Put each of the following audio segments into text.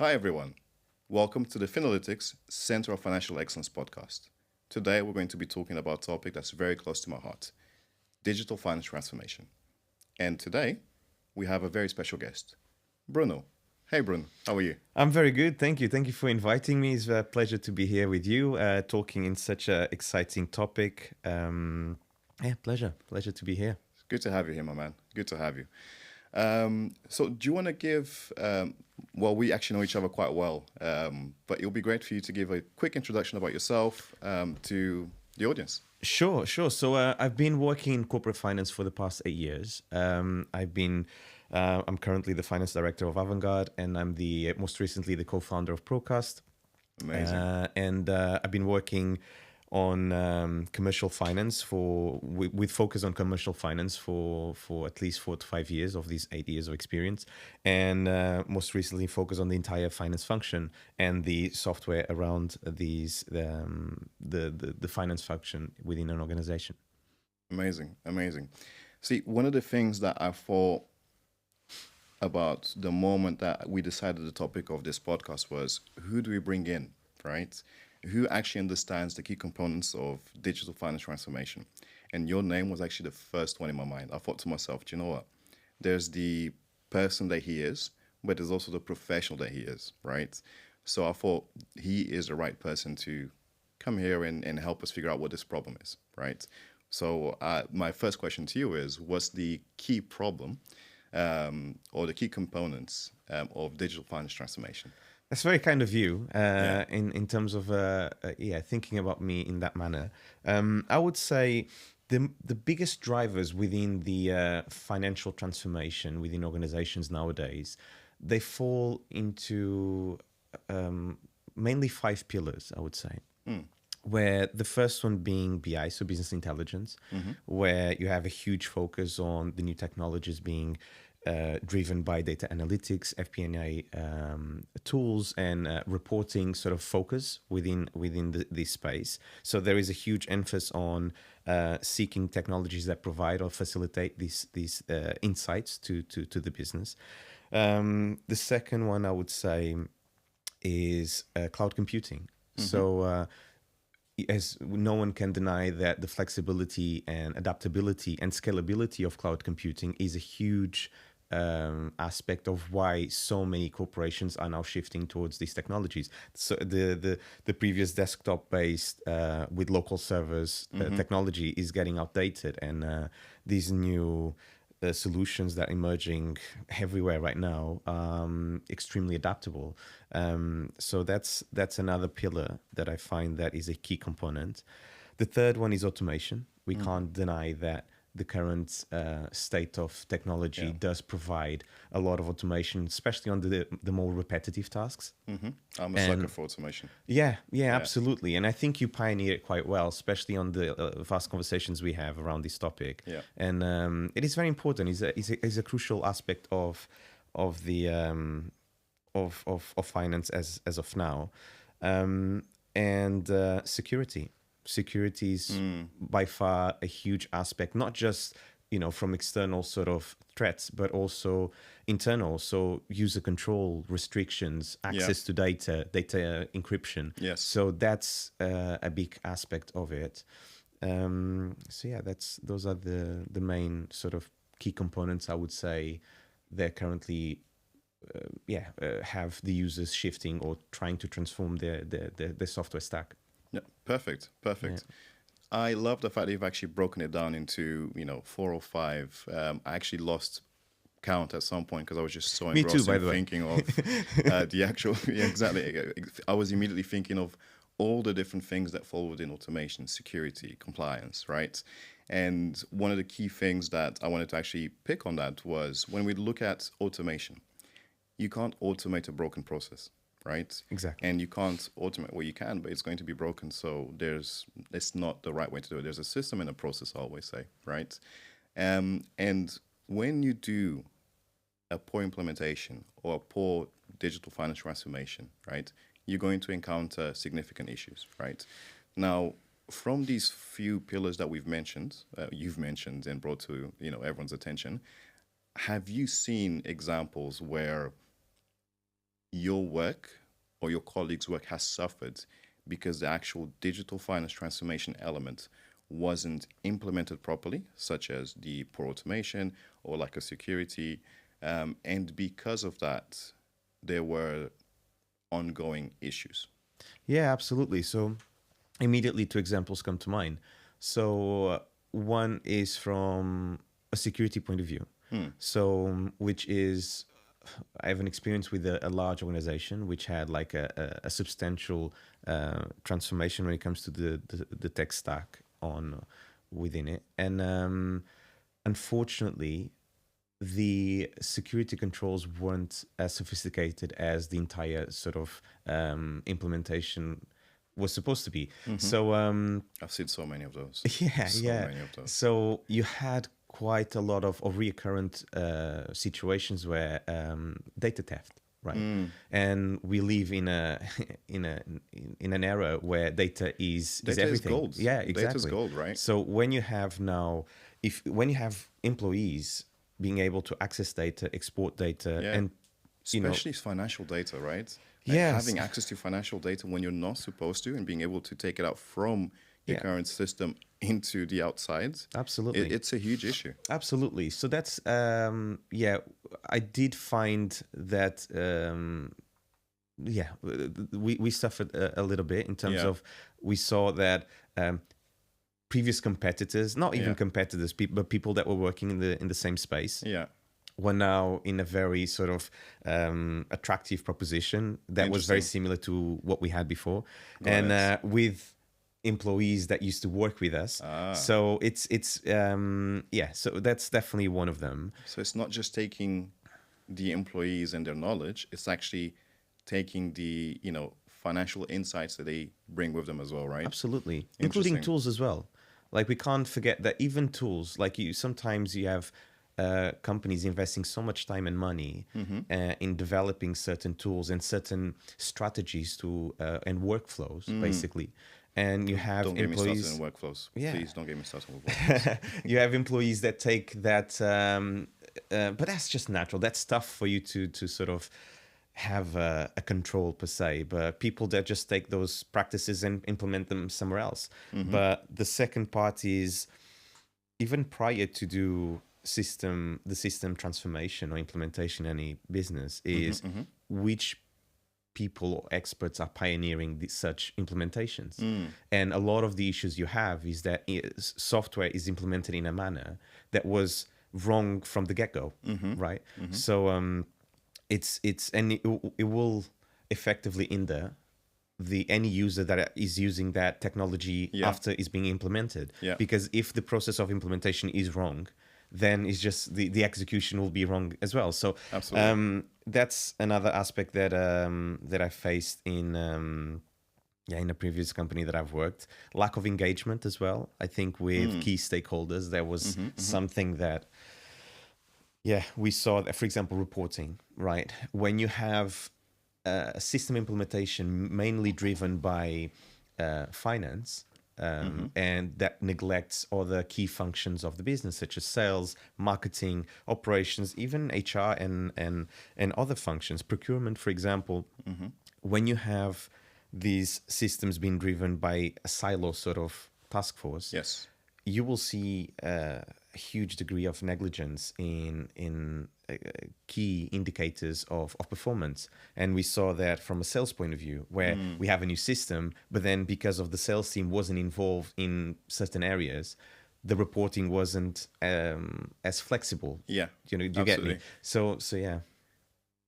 Hi, everyone. Welcome to the Finalytics Center of Financial Excellence podcast. Today, we're going to be talking about a topic that's very close to my heart digital finance transformation. And today, we have a very special guest, Bruno. Hey, Bruno, how are you? I'm very good. Thank you. Thank you for inviting me. It's a pleasure to be here with you, talking in such an exciting topic. Yeah, pleasure. Pleasure to be here. Good to have you here, my man. Good to have you. So, do you want to give, well, we actually know each other quite well, but it'll be great for you to give a quick introduction about yourself to the audience. Sure. So I've been working in corporate finance for the past 8 years. I'm currently the finance director of Avantgarde, and I'm most recently the co-founder of Procast. Amazing. I've been working on commercial finance with focus on commercial finance for at least 4 to 5 years of these 8 years of experience, and most recently focus on the entire finance function and the software around the finance function within an organization. Amazing. See, one of the things that I thought about the moment that we decided the topic of this podcast was who do we bring in, right? Who actually understands the key components of digital finance transformation? And your name was actually the first one in my mind. I thought to myself, do you know what? There's the person that he is, but there's also the professional that he is, right? So I thought he is the right person to come here and help us figure out what this problem is, right? So my first question to you is, what's the key problem or the key components of digital finance transformation? That's very kind of you Yeah. in terms of thinking about me in that manner. I would say the biggest drivers within the financial transformation within organizations nowadays, they fall into mainly 5 pillars, I would say. Where the first one being BI, so business intelligence, where you have a huge focus on the new technologies being driven by data analytics, FP&A tools, and reporting sort of focus within this space. So there is a huge emphasis on seeking technologies that provide or facilitate these insights to the business. The second one I would say is cloud computing. So as no one can deny that the flexibility and adaptability and scalability of cloud computing is a huge aspect of why so many corporations are now shifting towards these technologies. So the previous desktop based with local servers technology is getting outdated, and these new solutions that are emerging everywhere right now, extremely adaptable. So that's another pillar that I find that is a key component. The third one is automation. We can't deny that the current state of technology does provide a lot of automation, especially on the more repetitive tasks. I'm a sucker for automation. Yeah, absolutely. And I think you pioneer it quite well, especially on the vast conversations we have around this topic. Yeah. And it is very important. It's a crucial aspect of the of finance as of now, and security. Security is by far a huge aspect, not just from external sort of threats, but also internal. So user control, restrictions, access to data encryption. Yes. So that's a big aspect of it. So yeah, those are the main sort of key components I would say that currently have the users shifting or trying to transform their software stack. Yeah, perfect. Yeah. I love the fact that you've actually broken it down into 4 or 5. I actually lost count at some point because I was just so Me too, engrossed by in the way. thinking of the actual. Yeah, exactly. I was immediately thinking of all the different things that fall within automation, security, compliance, right? And one of the key things that I wanted to actually pick on that was when we look at automation, you can't automate a broken process, right? Exactly. And you can't automate, well, you can, but it's going to be broken. So it's not the right way to do it. There's a system and a process, I always say, right? And when you do a poor implementation or a poor digital finance transformation, right, you're going to encounter significant issues, right? Now, from these few pillars that you've mentioned and brought to everyone's attention, have you seen examples where your work or your colleagues' work has suffered because the actual digital finance transformation element wasn't implemented properly, such as the poor automation or lack of security. And because of that, there were ongoing issues. Yeah, absolutely. So immediately two examples come to mind. So one is from a security point of view. So which is I have an experience with a large organization which had like a substantial transformation when it comes to the tech stack on within it, and unfortunately the security controls weren't as sophisticated as the entire sort of implementation was supposed to be. So I've seen so many of those. yeah, So yeah. many of those. So you had quite a lot of recurrent situations where data theft, right? And we live in a in an era where data is Data is everything. gold. Yeah, exactly. Data is gold, right? So when you have now, when you have employees being able to access data, export data, Yeah. and you know, Especially financial data, right? Like Yes. having access to financial data when you're not supposed to and being able to take it out from your Yeah. current system into the outside. Absolutely. It's a huge issue. Absolutely. So that's yeah. I did find that yeah, we suffered a little bit in terms Yeah. of we saw that previous competitors, not even Yeah. competitors, but people that were working in the same space, Yeah. were now in a very sort of attractive proposition that was very Interesting. similar to what we had before, Got and it. with employees that used to work with us. So it's yeah. So that's definitely one of them. So it's not just taking the employees and their knowledge, it's actually taking the, financial insights that they bring with them as well, right? Absolutely, including Interesting. tools as well. Like we can't forget that even tools, like sometimes you have companies investing so much time and money in developing certain tools and certain strategies to and workflows, basically. And you have Don't get me started employees. in workflows. Yeah. Please don't get me started with workflows. You have employees that take that, but that's just natural. That's tough for you to sort of have a control per se, but people that just take those practices and implement them somewhere else. But the second part is even prior to do the system transformation or implementation in any business is which people or experts are pioneering such implementations. And a lot of the issues you have is that software is implemented in a manner that was wrong from the get-go, right? So it will effectively hinder the any user that is using that technology after it's being implemented. Yeah. Because if the process of implementation is wrong, then it's just the execution will be wrong as well. So Absolutely. that's another aspect that that I faced in in a previous company that I've worked. Lack of engagement as well. I think with key stakeholders, there was something that we saw that, for example, reporting, right? When you have a system implementation mainly driven by finance, and that neglects other key functions of the business, such as sales, marketing, operations, even HR and other functions, procurement, for example. When you have these systems being driven by a silo sort of task force, Yes. you will see a huge degree of negligence in key indicators of performance. And we saw that from a sales point of view, where we have a new system, but then because of the sales team wasn't involved in certain areas, the reporting wasn't as flexible. Yeah. You know, do you get me? Absolutely. So yeah.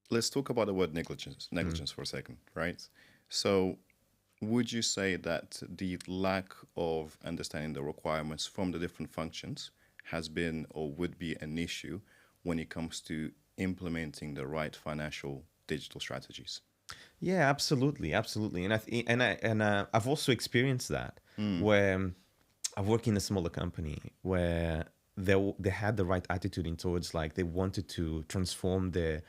Let's talk about the word negligence for a second, right? So would you say that the lack of understanding the requirements from the different functions has been or would be an issue when it comes to implementing the right financial digital strategies? Yeah, absolutely, absolutely. And I've also experienced that where I've worked in a smaller company where they had the right attitude in towards, like, they wanted to transform their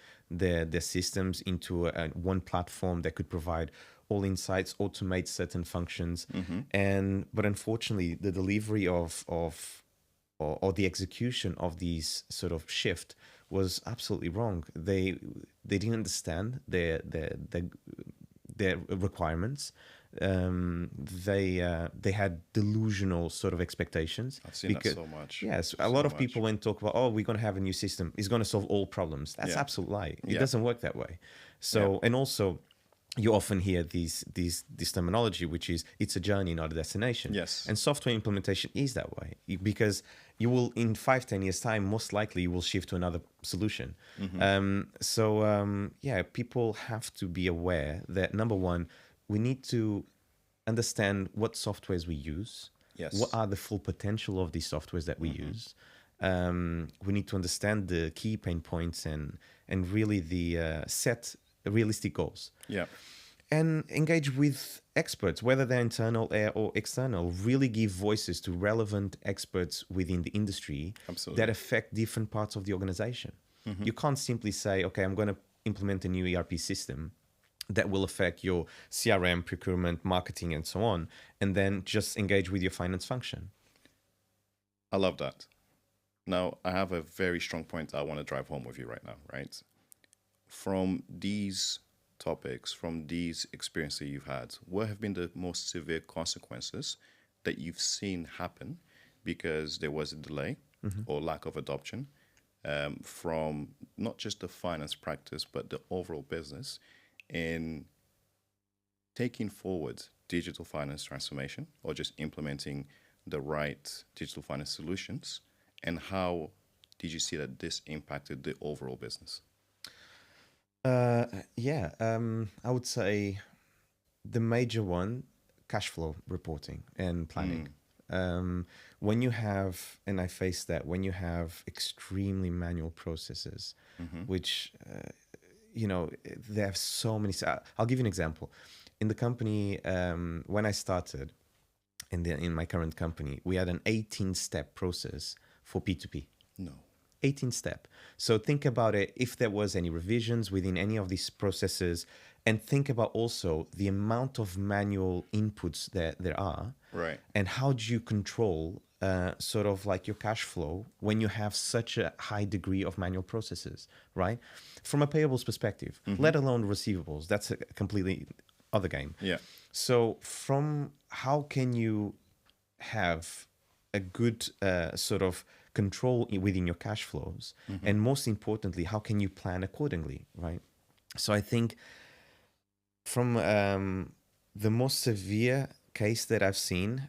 systems into one platform that could provide all insights, automate certain functions, but unfortunately the delivery of or the execution of these sort of shift was absolutely wrong. They didn't understand their requirements. They had delusional sort of expectations. I've seen that so much. Yes, a So lot of much. people when talk about, oh, we're going to have a new system, it's going to solve all problems. That's Yeah. absolute lie. It Yeah. doesn't work that way. So and also you often hear this terminology, which is it's a journey, not a destination. Yes. And software implementation is that way, because you will, in 5-10 years time, most likely you will shift to another solution. People have to be aware that, number one, we need to understand what softwares we use. Yes. What are the full potential of these softwares that we use? We need to understand the key pain points and really the set realistic goals. Yeah. And engage with experts, whether they're internal or external. Really give voices to relevant experts within the industry Absolutely. that affect different parts of the organization. You can't simply say, okay, I'm going to implement a new ERP system that will affect your CRM, procurement, marketing, and so on, and then just engage with your finance function. I love that. Now, I have a very strong point I want to drive home with you right now, right? From these topics, from these experiences you've had, what have been the most severe consequences that you've seen happen because there was a delay or lack of adoption from not just the finance practice, but the overall business in taking forward digital finance transformation or just implementing the right digital finance solutions? And how did you see that this impacted the overall business? I would say the major one, cash flow reporting and planning. When you have, and I face that, when you have extremely manual processes, which, they have so many. I'll give you an example. In the company, when I started, in my current company, we had an 18-step process for P2P. No. 18 step. So think about it, if there was any revisions within any of these processes, and think about also the amount of manual inputs that there are. Right. And how do you control sort of like your cash flow when you have such a high degree of manual processes, right? From a payables perspective, let alone receivables, that's a completely other game. Yeah. So from how can you have a good sort of control within your cash flows, and most importantly, how can you plan accordingly, right? So I think from the most severe case that I've seen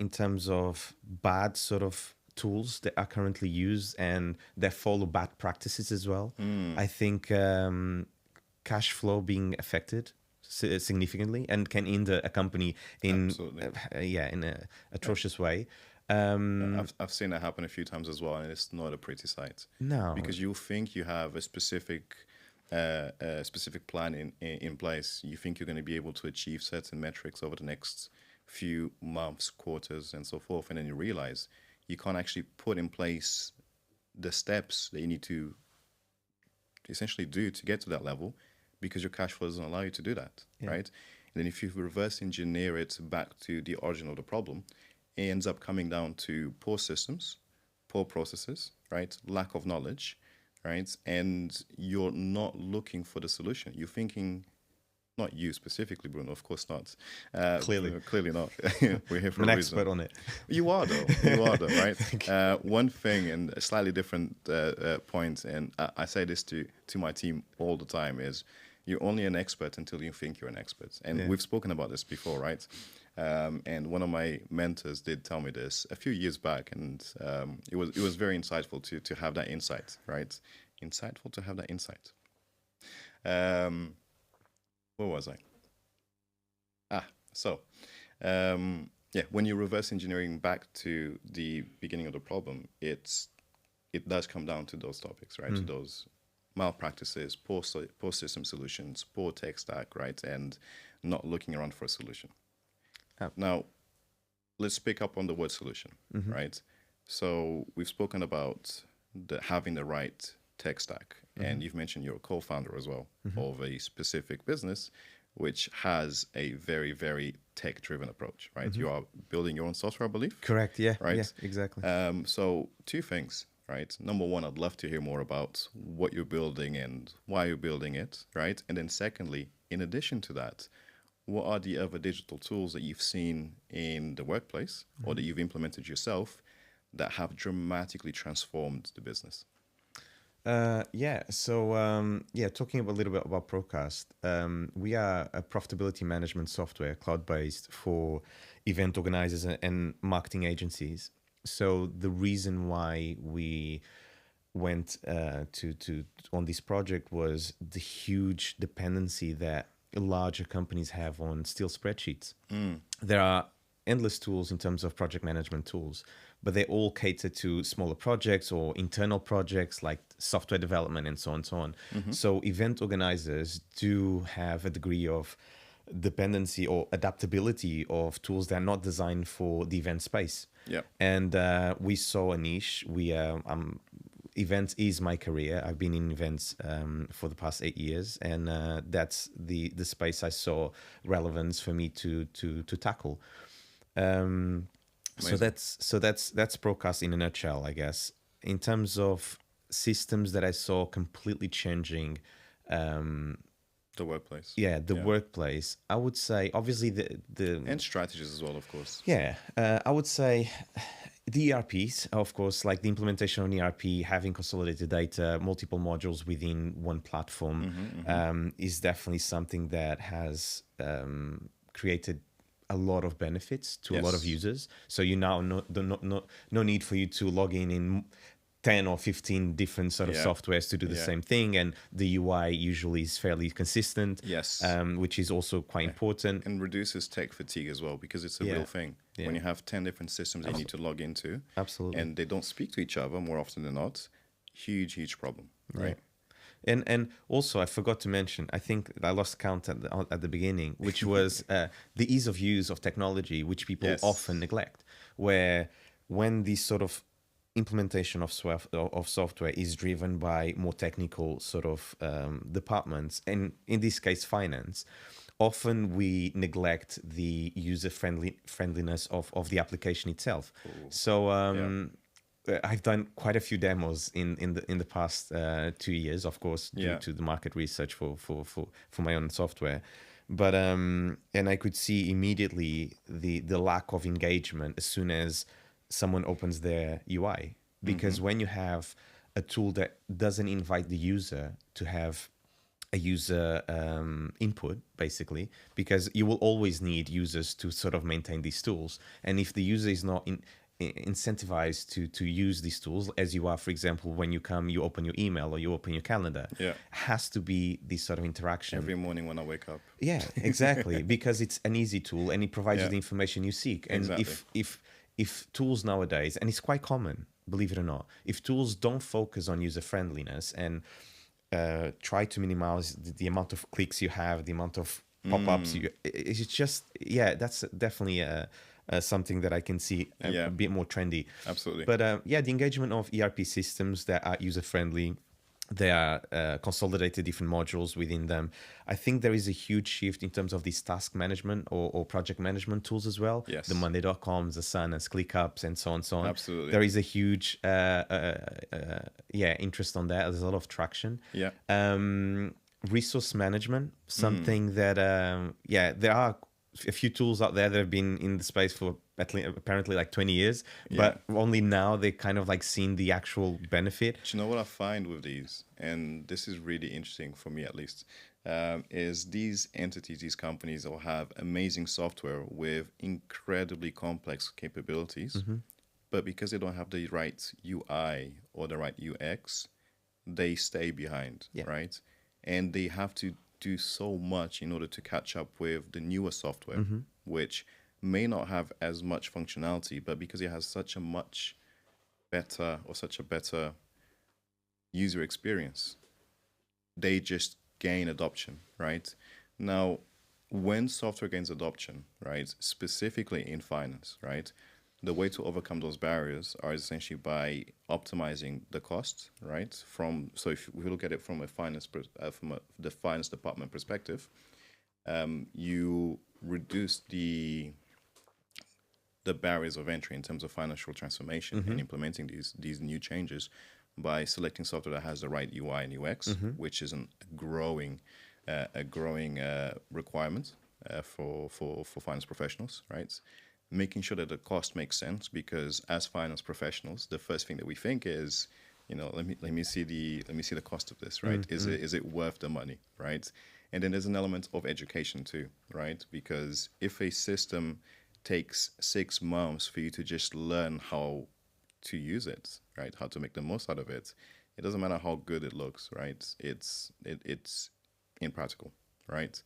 in terms of bad sort of tools that are currently used and that follow bad practices as well, I think cash flow being affected significantly and can hinder a company in in a atrocious way. I've seen that happen a few times as well, and it's not a pretty sight. No, because you think you have a specific plan in place. You think you're going to be able to achieve certain metrics over the next few months, quarters, and so forth, and then you realize you can't actually put in place the steps that you need to essentially do to get to that level because your cash flow doesn't allow you to do that, right? And then if you reverse engineer it back to the origin of the problem, it ends up coming down to poor systems, poor processes, right? Lack of knowledge, right? And you're not looking for the solution. You're thinking, not you specifically, Bruno, of course not. Clearly not. We're here for I'm a an reason. expert on it. You are though, right? One thing, and a slightly different point, and I say this to my team all the time, is you're only an expert until you think you're an expert. And we've spoken about this before, right? And one of my mentors did tell me this a few years back, and it was very insightful to have that insight, right? Insightful to have that insight. Where was I? When you reverse engineering back to the beginning of the problem, it does come down to those topics, right? To those malpractices, poor system solutions, poor tech stack, right? And not looking around for a solution. Now, let's pick up on the word solution, right? So we've spoken about having the right tech stack, and you've mentioned you're a co-founder as well of a specific business which has a very, very tech-driven approach, right? You are building your own software, I believe. Correct. Yeah. Right. Yeah, exactly. So two things. right? Number one, I'd love to hear more about what you're building and why you're building it, right? And then secondly, in addition to that, what are the other digital tools that you've seen in the workplace or that you've implemented yourself that have dramatically transformed the business? Talking a little bit about Procast, we are a profitability management software, cloud-based for event organizers and marketing agencies. So the reason why we went to on this project was the huge dependency that larger companies have on still spreadsheets. There are endless tools in terms of project management tools, but they all cater to smaller projects or internal projects like software development and so on and so on. So event organizers do have a degree of dependency or adaptability of tools that are not designed for the event space. Yeah. And we saw a niche. Events is my career. I've been in events for the past 8 years, and that's the space I saw relevance for me to tackle. So that's Procast in a nutshell, I guess. In terms of systems that I saw completely changing, The workplace. the workplace, I would say obviously the And strategies as well, of course. I would say the ERPs, of course, like the implementation of an ERP, having consolidated data, multiple modules within one platform, is definitely something that has created a lot of benefits to a lot of Yes. users. So you now no need for you to log in 10 or 15 different sort of Yeah. softwares to do the Yeah. same thing, and the UI usually is fairly consistent. Yes. Which is also quite important. And reduces tech fatigue as well because it's a real thing. Yeah. When you have 10 different systems you need to log into, Absolutely. and they don't speak to each other more often than not, huge problem, right? And also, I forgot to mention, I think I lost count at the beginning, which was the ease of use of technology, which people Yes. often neglect, where when this sort of implementation of software is driven by more technical sort of departments, and in this case, finance, often we neglect the friendliness of the application itself. So I've done quite a few demos in the past 2 years, of course, due to the market research for my own software. But and I could see immediately the lack of engagement as soon as someone opens their UI, because when you have a tool that doesn't invite the user to have a user input, basically, because you will always need users to sort of maintain these tools, and if the user is not incentivized to use these tools, as you are, for example, when you open your email or you open your calendar, has to be this sort of interaction Every morning when I wake up. Yeah, exactly. Because it's an easy tool and it provides you the information you seek. And if tools nowadays, and it's quite common, believe it or not, if tools don't focus on user friendliness and try to minimize the amount of clicks you have, the amount of pop-ups, it's just, that's definitely something that I can see a bit more trendy. Absolutely. But the engagement of ERP systems that are user-friendly, they are consolidated different modules within them. I think there is a huge shift in terms of these task management or project management tools as well. Yes. The Monday.coms, the Sanas, ClickUps, and so on and so on. Absolutely. There is a huge interest on that. There's a lot of traction. Resource management, something that there are a few tools out there that have been in the space for apparently like 20 years, but only now they kind of like seen the actual benefit. Do you know what I find with these, and this is really interesting for me at least, is these entities, these companies will have amazing software with incredibly complex capabilities, but because they don't have the right UI or the right UX, they stay behind, right? And they have to do so much in order to catch up with the newer software, which may not have as much functionality, but because it has such a better user experience, they just gain adoption, right? Now, when software gains adoption, right, specifically in finance, right, the way to overcome those barriers are essentially by optimizing the cost, right? So if we look at it from the finance department perspective, you reduce the the barriers of entry in terms of financial transformation and implementing these new changes by selecting software that has the right UI and UX, which is a growing requirement for finance professionals, right? Making sure that the cost makes sense, because as finance professionals, the first thing that we think is, let me see the cost of this, right? Is it worth the money, right? And then there's an element of education too, right? Because if a system takes 6 months for you to just learn how to use it, right? How to make the most out of it, it doesn't matter how good it looks, right? It's impractical, right?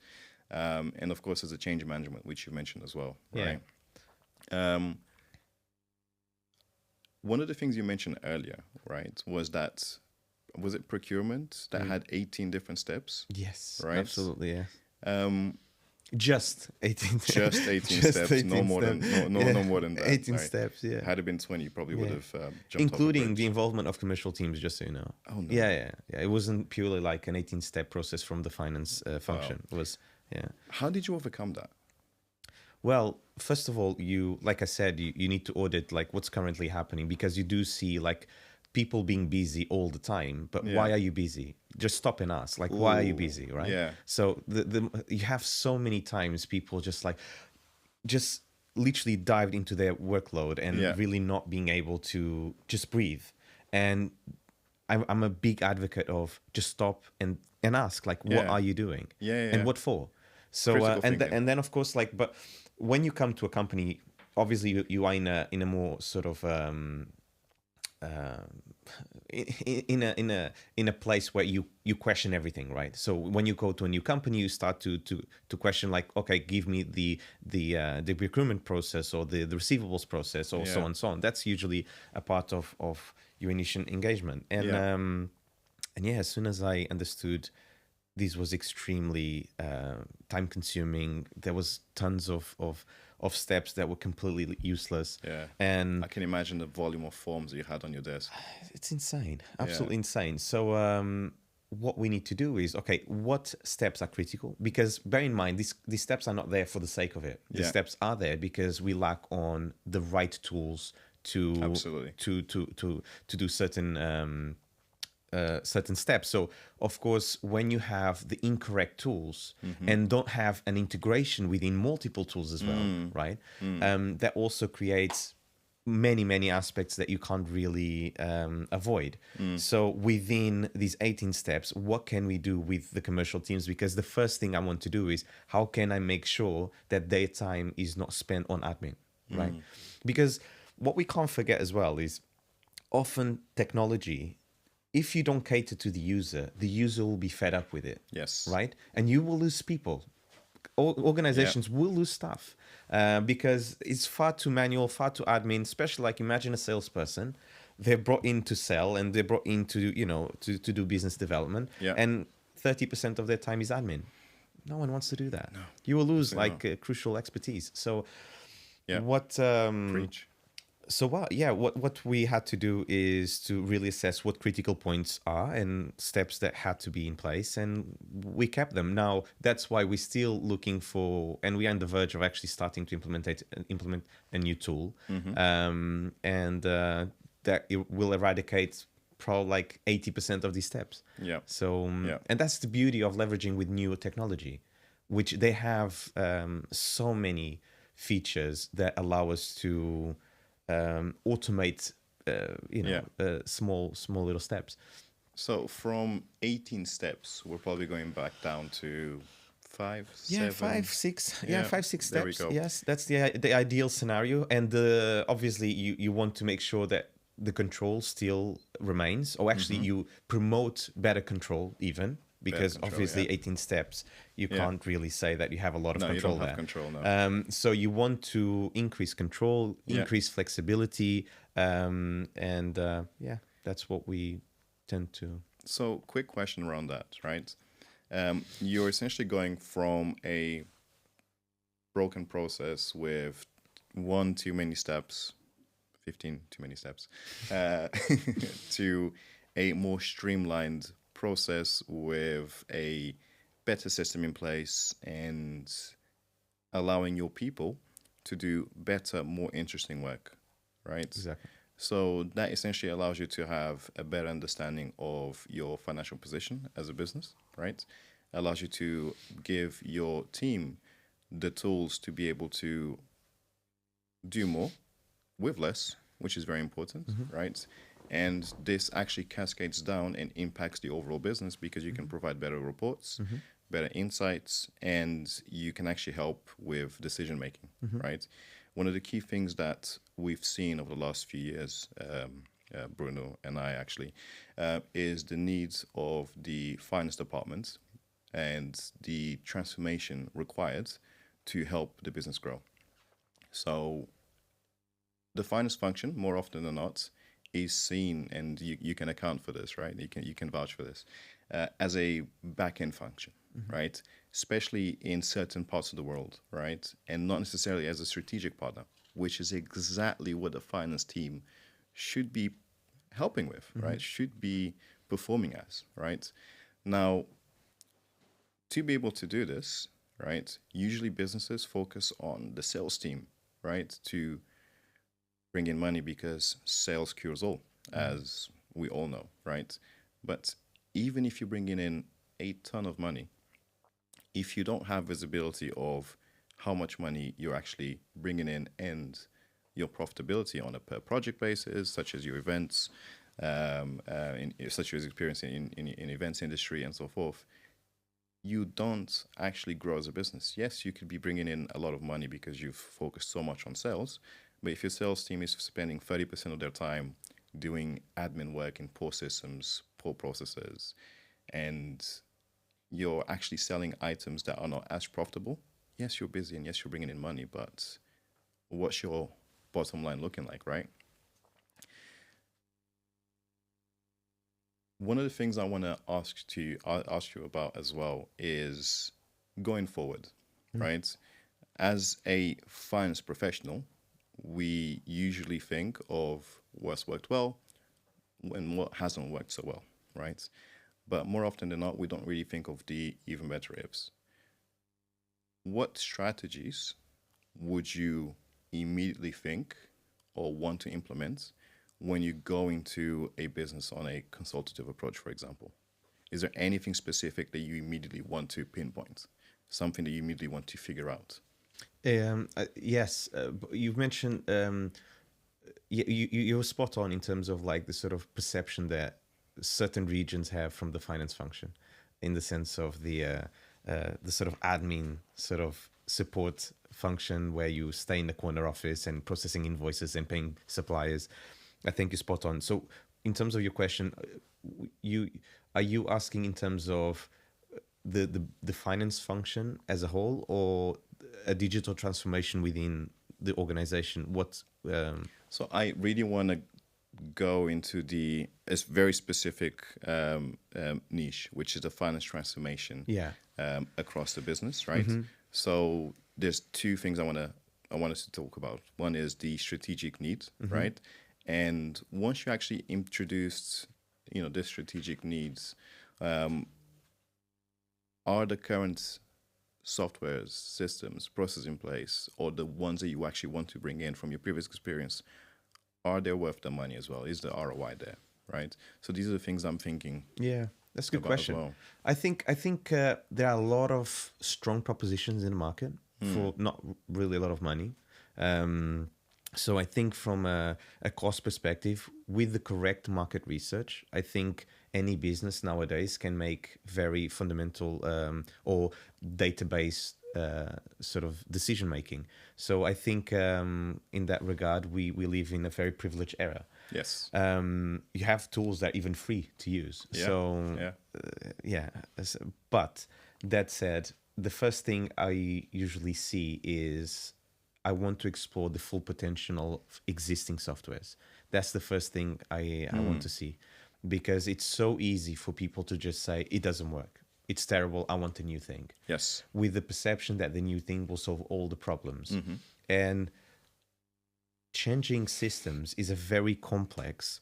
And of course, there's a change management, which you mentioned as well, right? Um, One of the things you mentioned earlier, right, was it procurement that had 18 different steps, Yes, right? absolutely, yeah. Um, Just 18 just 18 just steps, 18 no more steps. than no more than that. 18 right? steps, yeah. Had it been 20, you probably would Yeah. have jumped Including off a the bridge. involvement of commercial teams, just so you know. Oh, no. Yeah. It wasn't purely like an 18-step process from the finance function. It was, yeah. How did you overcome that? Well, first of all, like I said, you need to audit like what's currently happening, because you do see like people being busy all the time. But why Yeah. are you busy? Just stop and ask, like, why are you Ooh, busy, right? yeah. So you have so many times people just literally dived into their workload and Yeah. really not being able to just breathe. And I'm a big advocate of just stop and ask, like, what Yeah. are you doing? Yeah. And what for? So Critical thinking. and then of course, like, but when you come to a company, obviously you are in a more sort of in a place where you question everything, right? So when you go to a new company, you start to question, like, okay, give me the recruitment process or the receivables process, or so Yeah. on, so on. That's usually a part of your initial engagement. And Yeah. and yeah, as soon as I understood this was extremely time consuming, there was tons of steps that were completely useless. Yeah. And I can imagine the volume of forms that you had on your desk. it's insane, absolutely insane. So what we need to do is, okay, what steps are critical? Because bear in mind, these steps are not there for the sake of it. The Yeah. steps are there because we lack on the right tools to Absolutely. to do certain steps. So of course, when you have the incorrect tools and don't have an integration within multiple tools as well, right? That also creates many aspects that you can't really avoid. So within these 18 steps, what can we do with the commercial teams? Because the first thing I want to do is, how can I make sure that their time is not spent on admin, right? Because what we can't forget as well is, often technology, if you don't cater to the user will be fed up with it. Yes. Right? And you will lose people. Organizations will lose staff because it's far too manual, far too admin, especially like, imagine a salesperson. They're brought in to sell, and they're brought in to, to do business development. Yeah. And 30% of their time is admin. No one wants to do that. No. You will lose crucial expertise. So Yeah. what... Preach. So what we had to do is to really assess what critical points are and steps that had to be in place, and we kept them. Now that's why we're still looking for, and we are on the verge of actually starting to implement a new tool, and that it will eradicate probably like 80% of these steps. Yeah. So and that's the beauty of leveraging with new technology, which they have so many features that allow us to automate, small little steps. So from 18 steps, we're probably going back down to 5, Yeah, 7. 5, 6. Yeah, 5, 6 there we steps. go. Yes, that's the ideal scenario. And obviously, you want to make sure that the control still remains, or actually you promote better control even. Because control, obviously 18 steps, you can't really say that you have a lot of No, you control don't there. have control, no. So you want to increase control, increase flexibility, and that's what we tend to. So quick question around that, right? You're essentially going from a broken process with 1 too many steps, 15 too many steps, to a more streamlined process with a better system in place and allowing your people to do better, more interesting work, right? Exactly. So that essentially allows you to have a better understanding of your financial position as a business, right? Allows you to give your team the tools to be able to do more with less, which is very important, Mm-hmm. right? And this actually cascades down and impacts the overall business because you can provide better reports, Mm-hmm. better insights, and you can actually help with decision making, Mm-hmm. right? One of the key things that we've seen over the last few years, Bruno and I actually, is the needs of the finance department and the transformation required to help the business grow. So the finance function, more often than not, is seen, and you can account for this, right? You can vouch for this as a back end function, Mm-hmm. right? Especially in certain parts of the world, right? And not necessarily as a strategic partner, which is exactly what the finance team should be helping with, Mm-hmm. right? Should be performing as, right? Now, to be able to do this, right? Usually businesses focus on the sales team, right? To bring in money because sales cures all, as we all know, right? But even if you're bringing in a ton of money, if you don't have visibility of how much money you're actually bringing in and your profitability on a per project basis, such as your events, such as experience in events industry and so forth, you don't actually grow as a business. Yes, you could be bringing in a lot of money because you've focused so much on sales, but if your sales team is spending 30% of their time doing admin work in poor systems, poor processes, and you're actually selling items that are not as profitable, yes, you're busy and yes, you're bringing in money, but what's your bottom line looking like, right? One of the things I want to ask you about as well is going forward, right? As a finance professional, we usually think of what's worked well and what hasn't worked so well, right? But more often than not, we don't really think of the even better ifs. What strategies would you immediately think or want to implement when you go into a business on a consultative approach, for example? Is there anything specific that you immediately want to pinpoint? Something that you immediately want to figure out? Yes, you've mentioned you're spot on in terms of like the sort of perception that certain regions have from the finance function, in the sense of the sort of admin sort of support function where you stay in the corner office and processing invoices and paying suppliers. I think you're spot on. So, in terms of your question, you are you asking in terms of the finance function as a whole, or a digital transformation within the organization? What? So I really want to go into the it's very specific niche, which is the finance transformation Yeah. across the business, right? So there's two things I want us to talk about. One is the strategic need, right? And once you actually introduced, this strategic needs, are the current softwares, systems, processes in place, or the ones that you actually want to bring in from your previous experience, are they worth the money as well? Is the ROI there, right? So these are the things I'm thinking Yeah, that's a good about as question. well. I think there are a lot of strong propositions in the market for not really a lot of money. So I think from a cost perspective, with the correct market research, I think any business nowadays can make very fundamental or database sort of decision making. So I think in that regard, we live in a very privileged era. Yes. You have tools that are even free to use. Yeah. So Yeah. yeah. But that said, the first thing I usually see is I want to explore the full potential of existing softwares. That's the first thing I want to see, because it's so easy for people to just say it doesn't work. It's terrible. I want a new thing. Yes. With the perception that the new thing will solve all the problems. And changing systems is a very complex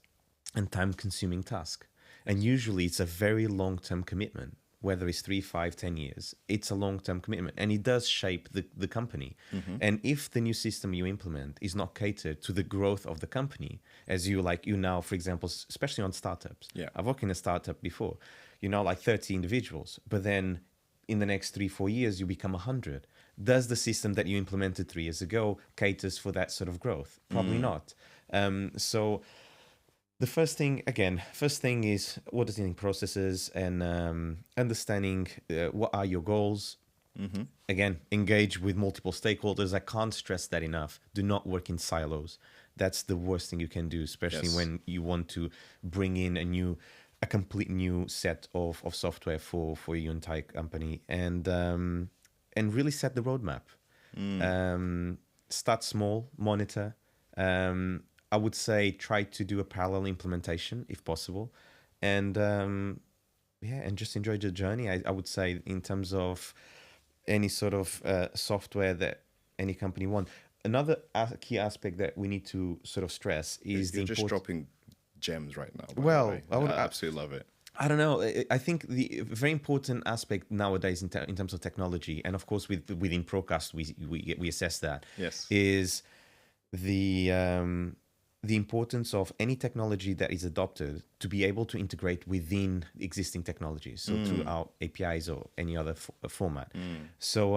and time consuming task. And usually it's a very long term commitment. whether it's 3, 5, 10 years, it's a long-term commitment, and it does shape the company. And if the new system you implement is not catered to the growth of the company, as you now, for example, especially on startups. Yeah. I've worked in a startup before, like 30 individuals, but then in the next 3, 4 years, you become 100. Does the system that you implemented 3 years ago caters for that sort of growth? Probably not. So the first thing is auditing processes and understanding what are your goals. Again, engage with multiple stakeholders. I can't stress that enough. Do not work in silos. That's the worst thing you can do, especially when you want to bring in a complete new set of software for your entire company, and really set the roadmap. Start small, monitor. I would say try to do a parallel implementation if possible, and and just enjoy the journey. I would say in terms of any sort of software that any company wants. Another key aspect that we need to sort of stress is You're just dropping gems right now. By Well, the way. I absolutely love it. I don't know. I think the very important aspect nowadays in terms of technology, and of course within Procast we assess that, Yes. is the importance of any technology that is adopted to be able to integrate within existing technologies, so through our APIs or any other format. So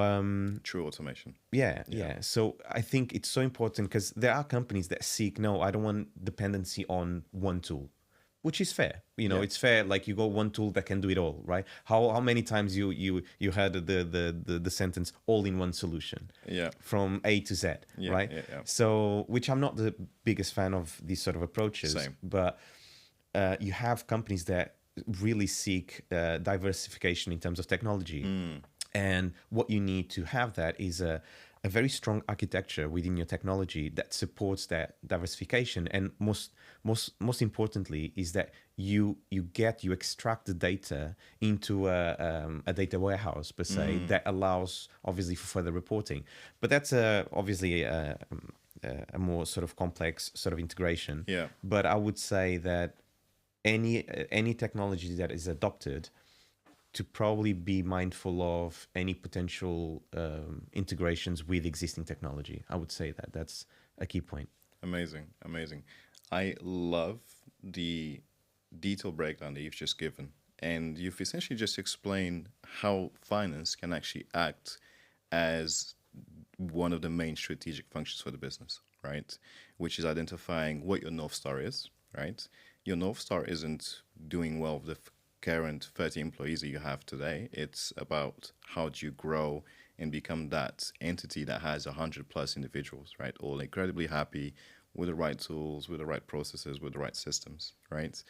True automation. yeah. So I think it's so important because there are companies that seek, no, I don't want dependency on one tool, which is fair. It's fair. Like you got one tool that can do it all, right? How many times you heard the sentence all in one solution? Yeah. From A to Z, right? Yeah. So, which I'm not the biggest fan of these sort of approaches. Same. But you have companies that really seek diversification in terms of technology. And what you need to have that is a very strong architecture within your technology that supports that diversification. And most importantly is that you extract the data into a data warehouse per se that allows obviously for further reporting. But that's obviously a more sort of complex sort of integration. Yeah. But I would say that any technology that is adopted, to probably be mindful of any potential integrations with existing technology. I would say that that's a key point. Amazing. I love the detailed breakdown that you've just given. And you've essentially just explained how finance can actually act as one of the main strategic functions for the business, right? Which is identifying what your North Star is, right? Your North Star isn't doing well with the current 30 employees that you have today. It's about how do you grow and become that entity that has 100 plus individuals, right? All incredibly happy with the right tools, with the right processes, with the right systems, right?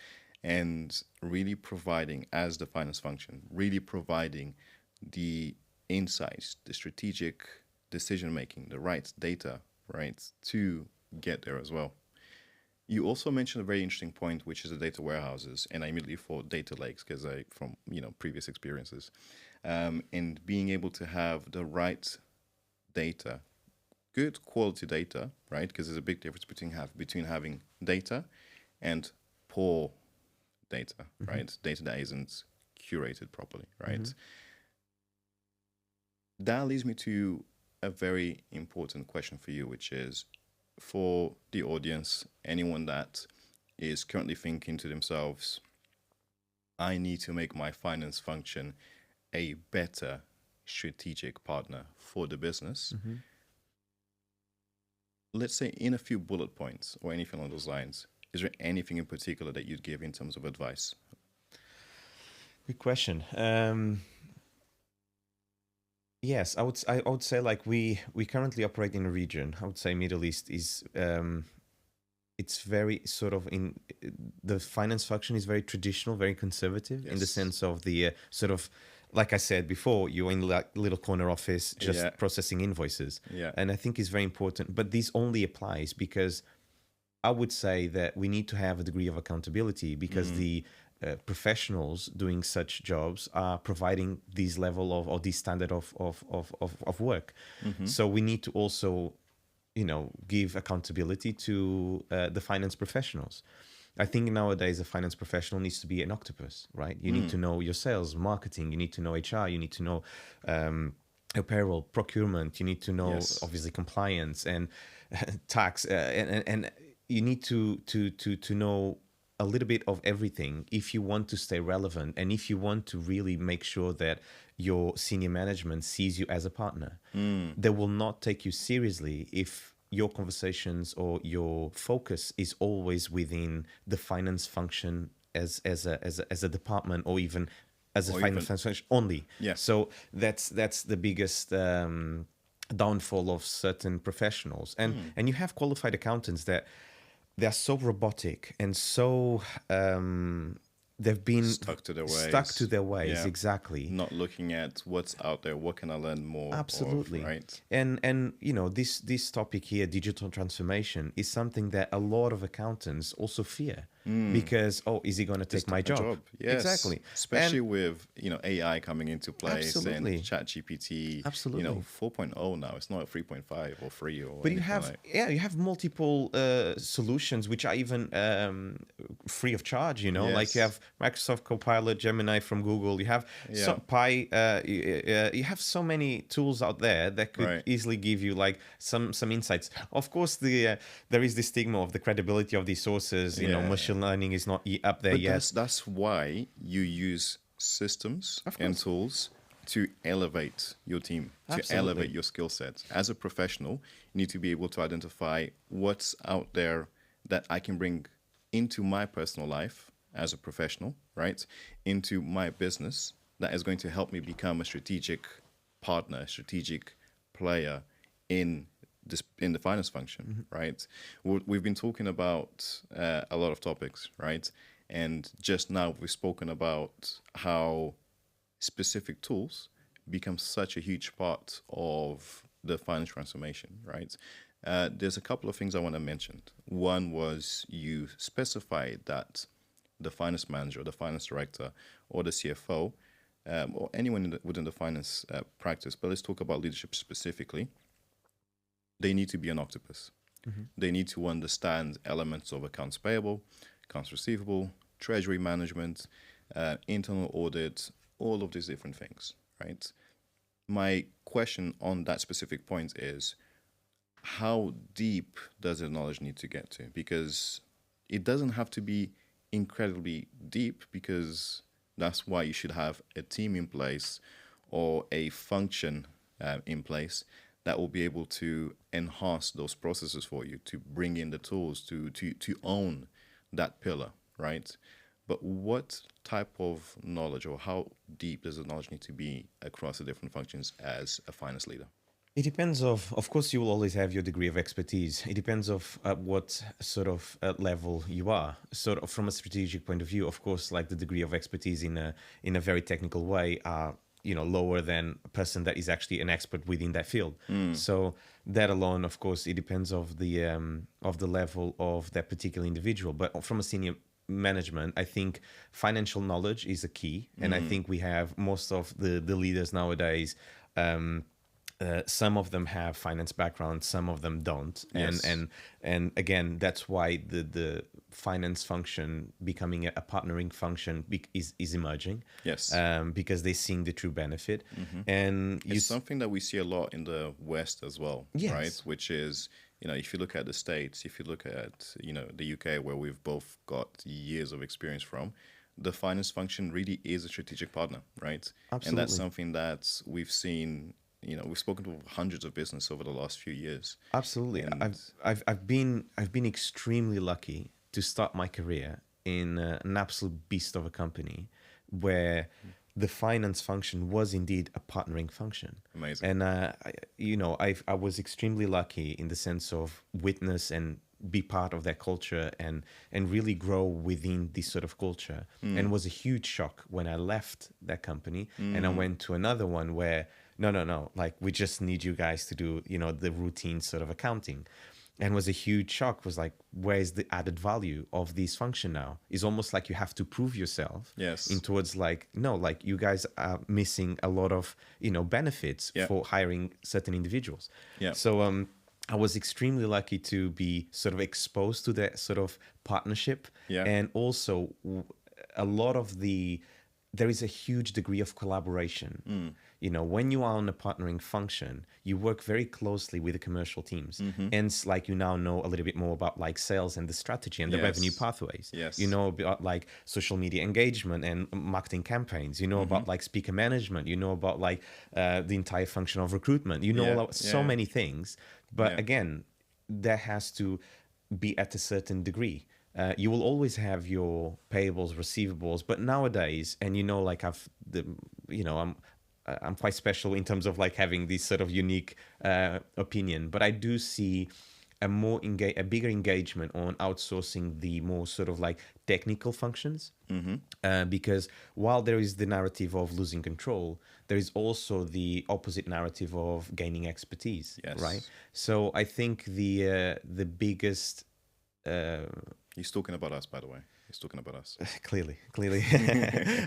And really providing, as the finance function, really providing the insights, the strategic decision making, the right data, right, to get there as well. You also mentioned a very interesting point, which is the data warehouses, and I immediately thought data lakes because from previous experiences, and being able to have the right data, good quality data, right? Because there's a big difference between having data and poor data, right? Data that isn't curated properly, right? That leads me to a very important question for you, which is, for the audience, anyone that is currently thinking to themselves, I need to make my finance function a better strategic partner for the business. Let's say in a few bullet points or anything along those lines, is there anything in particular that you'd give in terms of advice? Good question. Yes, I would say like we currently operate in a region. I would say Middle East is it's very sort of the finance function is very traditional, very conservative in the sense of the sort of, like I said before, you're in like little corner office just processing invoices. And I think it's very important. But this only applies because I would say that we need to have a degree of accountability because the professionals doing such jobs are providing this level of or this standard of work. So we need to also, give accountability to the finance professionals. I think nowadays a finance professional needs to be an octopus, right? You need to know your sales, marketing, you need to know HR, you need to know your payroll, procurement, you need to know Yes. obviously compliance and tax, and you need to know a little bit of everything if you want to stay relevant and if you want to really make sure that your senior management sees you as a partner. They will not take you seriously if your conversations or your focus is always within the finance function as a department, or even as a Or finance even- function only. Yeah. So that's the biggest downfall of certain professionals. And you have qualified accountants that they're so robotic and so they've been Stuck to their ways. Stuck to their ways, Yeah. exactly. Not looking at what's out there. What can I learn more Absolutely. of, right? And you know, this topic here, digital transformation, is something that a lot of accountants also fear, because is he going to take my job? Yes. Exactly. Especially And with, AI coming into place Absolutely. and ChatGPT. Absolutely. 4.0 now. It's not 3.5 or 3 or but you anything have like. you have multiple solutions which are even free of charge, like you Yes. have Microsoft Copilot, Gemini from Google, you have Yeah. you have so many tools out there that could Right. easily give you like some insights. Of course, there is the stigma of the credibility of these sources. Yeah. Machine learning is not up there But yet. that's why you use systems Of and course. tools to elevate your team, to Absolutely. elevate your skill sets. As a professional, you need to be able to identify what's out there that I can bring into my personal life as a professional, right? Into my business that is going to help me become a strategic partner, strategic player in in the finance function, right? We've been talking about a lot of topics, right? And just now we've spoken about how specific tools become such a huge part of the finance transformation, right? There's a couple of things I want to mention. One was you specified that the finance manager, the finance director, or the CFO, or anyone within the finance practice, but let's talk about leadership specifically. They need to be an octopus. They need to understand elements of accounts payable, accounts receivable, treasury management, internal audit, all of these different things, right? My question on that specific point is, how deep does the knowledge need to get to? Because it doesn't have to be incredibly deep, because that's why you should have a team in place or a function in place that will be able to enhance those processes for you, to bring in the tools, to own that pillar, right? But what type of knowledge, or how deep does the knowledge need to be across the different functions as a finance leader? It depends of course, you will always have your degree of expertise. It depends of what sort of level you are. Sort of from a strategic point of view, of course, like the degree of expertise in a very technical way are lower than a person that is actually an expert within that field. So that alone, of course, it depends of the level of that particular individual. But from a senior management, I think financial knowledge is a key, and I think we have most of the leaders nowadays. Some of them have finance background, some of them don't, Yes. and again, that's why the finance function becoming a partnering function is emerging. Yes. Because they're seeing the true benefit, and It's something that we see a lot in the West as well, Yes. right? Which is, if you look at the States, if you look at, the UK, where we've both got years of experience from, the finance function really is a strategic partner, right? And that's Absolutely. something that we've seen, we've spoken to hundreds of business over the last few years. Absolutely. And- I've been extremely lucky to start my career in an absolute beast of a company where the finance function was indeed a partnering function. Amazing. And I was extremely lucky in the sense of witness and be part of that culture and really grow within this sort of culture. And it was a huge shock when I left that company and I went to another one where no, like we just need you guys to do, the routine sort of accounting. And was a huge shock, was like, where's the added value of this function now? It's almost like you have to prove yourself Yes. in towards like, no, like you guys are missing a lot of, benefits Yeah. for hiring certain individuals. Yeah. So I was extremely lucky to be sort of exposed to that sort of partnership. Yeah. And also a lot of there is a huge degree of collaboration. You know, when you are on a partnering function, you work very closely with the commercial teams. And it's like you now know a little bit more about like sales and the strategy and the revenue pathways. Yes. You know about like social media engagement and marketing campaigns. You know about like speaker management. You know about like the entire function of recruitment. You know so many things. But again, that has to be at a certain degree. You will always have your payables, receivables, but nowadays, and you know, like I'm quite special in terms of like having this sort of unique opinion, but I do see a bigger engagement on outsourcing the more sort of like technical functions. Because while there is the narrative of losing control, there is also the opposite narrative of gaining expertise. Yes. Right. So I think the biggest He's talking about us, by the way. He's talking about us. Clearly,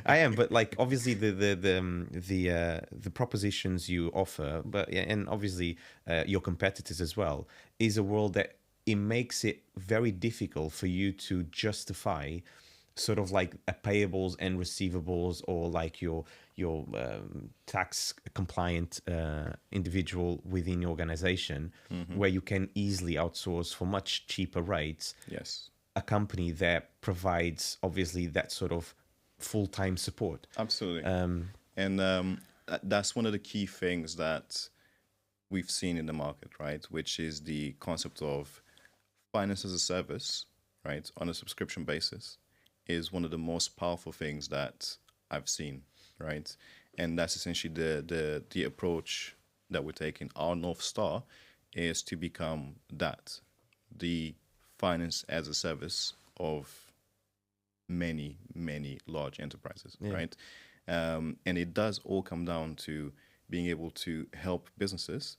I am. But like, obviously, the propositions you offer, but and obviously your competitors as well, is a world that it makes it very difficult for you to justify sort of like a payables and receivables, or like your tax compliant individual within your organization, where you can easily outsource for much cheaper rates. Yes. A company that provides obviously that sort of full-time support. Absolutely. That's one of the key things that we've seen in the market, right? Which is the concept of finance as a service, right? On a subscription basis is one of the most powerful things that I've seen, right? And that's essentially the approach that we're taking. Our North Star is to become the finance as a service of many, many large enterprises, right? And it does all come down to being able to help businesses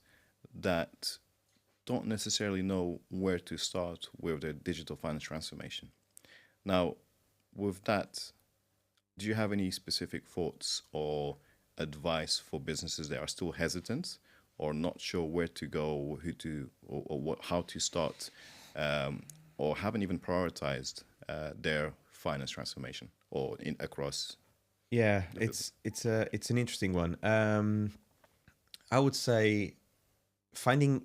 that don't necessarily know where to start with their digital finance transformation. Now, with that, do you have any specific thoughts or advice for businesses that are still hesitant or not sure where to go, how to start, or haven't even prioritized their finance transformation or across? Yeah, it's an interesting one. I would say finding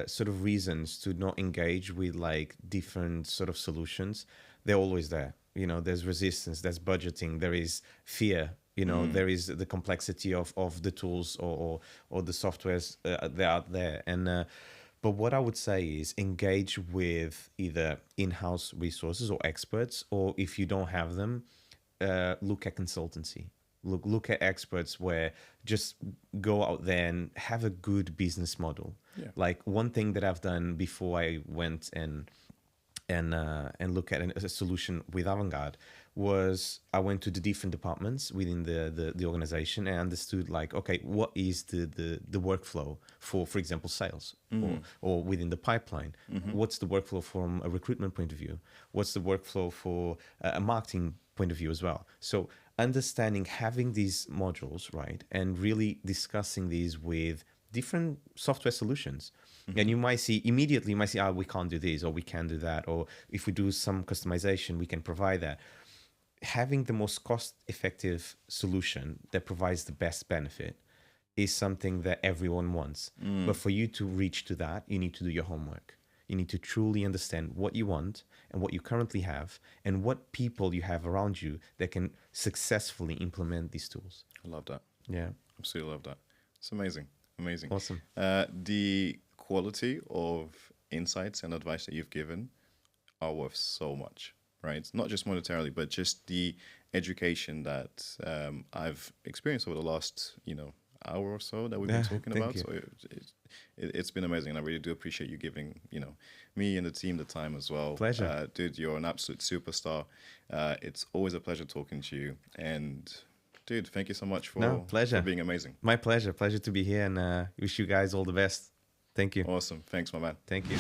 sort of reasons to not engage with like different sort of solutions. They're always there. You know, there's resistance, there's budgeting, there is fear. You know, there is the complexity of the tools or the softwares that are there. And but what I would say is engage with either in-house resources or experts, or if you don't have them, look at consultancy. Look at experts where just go out there and have a good business model. Yeah. Like one thing that I've done before I went and look at a solution with Avantgarde was I went to the different departments within the organization and understood like, okay, what is the workflow for example, sales or within the pipeline? What's the workflow from a recruitment point of view? What's the workflow for a marketing point of view as well? So understanding, having these modules, right, and really discussing these with different software solutions. And you might see immediately, we can't do this or we can do that. Or if we do some customization, we can provide that. Having the most cost-effective solution that provides the best benefit is something that everyone wants. But for you to reach to that, you need to do your homework. You need to truly understand what you want and what you currently have and what people you have around you that can successfully implement these tools. I love that. Yeah. Absolutely love that. It's amazing. Amazing. Awesome. The quality of insights and advice that you've given are worth so much, right? Not just monetarily, but just the education that I've experienced over the last, hour or so that we've been talking about. You. So it's been amazing, and I really do appreciate you giving, me and the team the time as well. Pleasure. Dude, you're an absolute superstar. It's always a pleasure talking to you, and dude, thank you so much for being amazing. My pleasure. Pleasure to be here, and wish you guys all the best. Thank you. Awesome. Thanks, my man. Thank you.